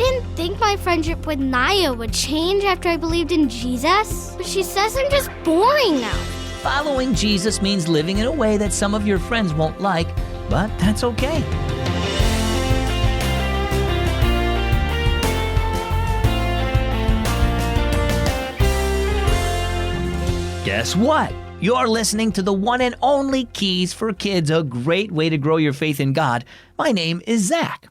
didn't think my friendship with Naya would change after I believed in Jesus. But she says I'm just boring now. Following Jesus means living in a way that some of your friends won't like, but that's okay. Guess what? You're listening to the one and only Keys for Kids, a great way to grow your faith in God. My name is Zach.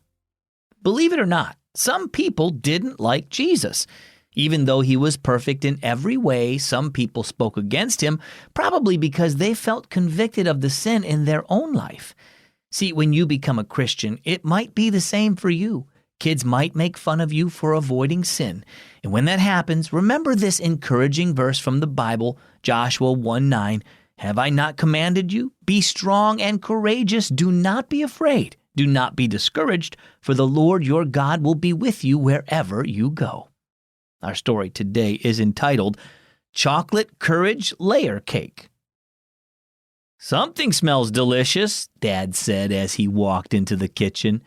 Believe it or not, some people didn't like Jesus. Even though he was perfect in every way, some people spoke against him, probably because they felt convicted of the sin in their own life. See, when you become a Christian, it might be the same for you. Kids might make fun of you for avoiding sin. And when that happens, remember this encouraging verse from the Bible, Joshua 1:9. Have I not commanded you? Be strong and courageous. Do not be afraid. Do not be discouraged, for the Lord your God will be with you wherever you go. Our story today is entitled Chocolate Courage Layer Cake. Something smells delicious, Dad said as he walked into the kitchen.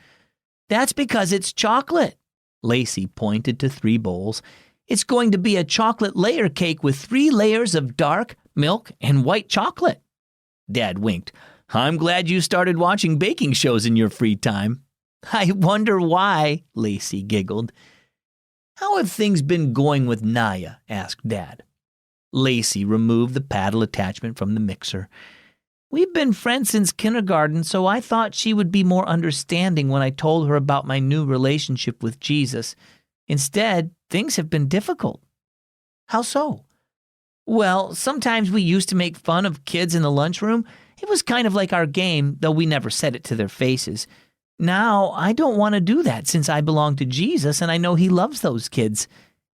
That's because it's chocolate. Lacy pointed to 3 bowls. It's going to be a chocolate layer cake with 3 layers of dark, milk, and white chocolate. Dad winked. I'm glad you started watching baking shows in your free time. I wonder why, Lacy giggled. How have things been going with Naya? Asked Dad. Lacy removed the paddle attachment from the mixer. We've been friends since kindergarten, so I thought she would be more understanding when I told her about my new relationship with Jesus. Instead, things have been difficult. How so? Well, sometimes we used to make fun of kids in the lunchroom. It was kind of like our game, though we never said it to their faces. Now, I don't want to do that since I belong to Jesus and I know he loves those kids.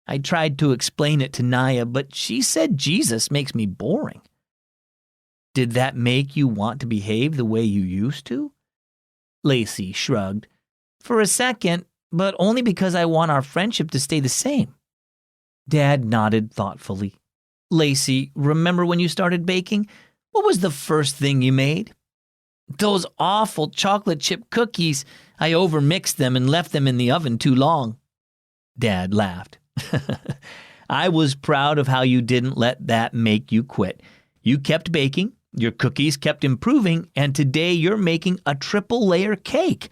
I tried to explain it to Naya, but she said Jesus makes me boring. Did that make you want to behave the way you used to? Lacy shrugged. For a second, but only because I want our friendship to stay the same. Dad nodded thoughtfully. Lacy, remember when you started baking? What was the first thing you made? Those awful chocolate chip cookies. I overmixed them and left them in the oven too long. Dad laughed. I was proud of how you didn't let that make you quit. You kept baking, your cookies kept improving, and today you're making a triple layer cake.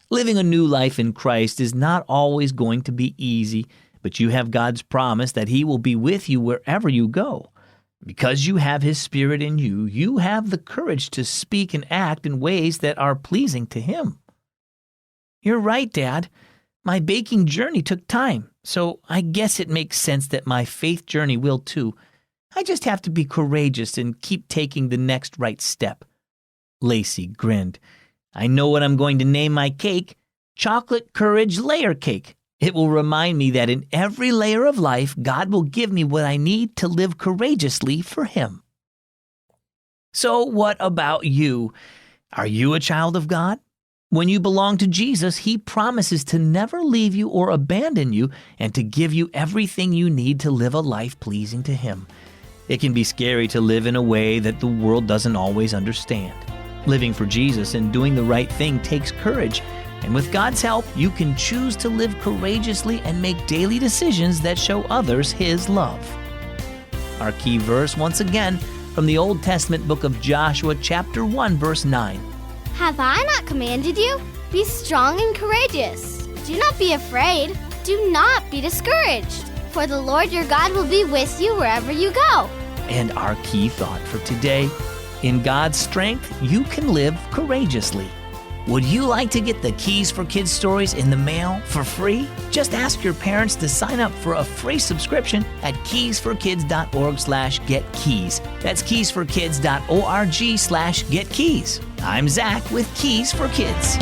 Living a new life in Christ is not always going to be easy, but you have God's promise that he will be with you wherever you go. Because you have his Spirit in you, you have the courage to speak and act in ways that are pleasing to him. You're right, Dad. My baking journey took time, so I guess it makes sense that my faith journey will too. I just have to be courageous and keep taking the next right step. Lacy grinned. I know what I'm going to name my cake. Chocolate Courage Layer Cake. It will remind me that in every layer of life, God will give me what I need to live courageously for him. So what about you? Are you a child of God? When you belong to Jesus, he promises to never leave you or abandon you and to give you everything you need to live a life pleasing to him. It can be scary to live in a way that the world doesn't always understand. Living for Jesus and doing the right thing takes courage. And with God's help, you can choose to live courageously and make daily decisions that show others his love. Our key verse, once again, from the Old Testament book of Joshua, chapter 1, verse 9. Have I not commanded you? Be strong and courageous. Do not be afraid. Do not be discouraged. For the Lord your God will be with you wherever you go. And our key thought for today, in God's strength, you can live courageously. Would you like to get the Keys for Kids stories in the mail for free? Just ask your parents to sign up for a free subscription at keysforkids.org/getkeys. That's keysforkids.org/getkeys. I'm Zach with Keys for Kids.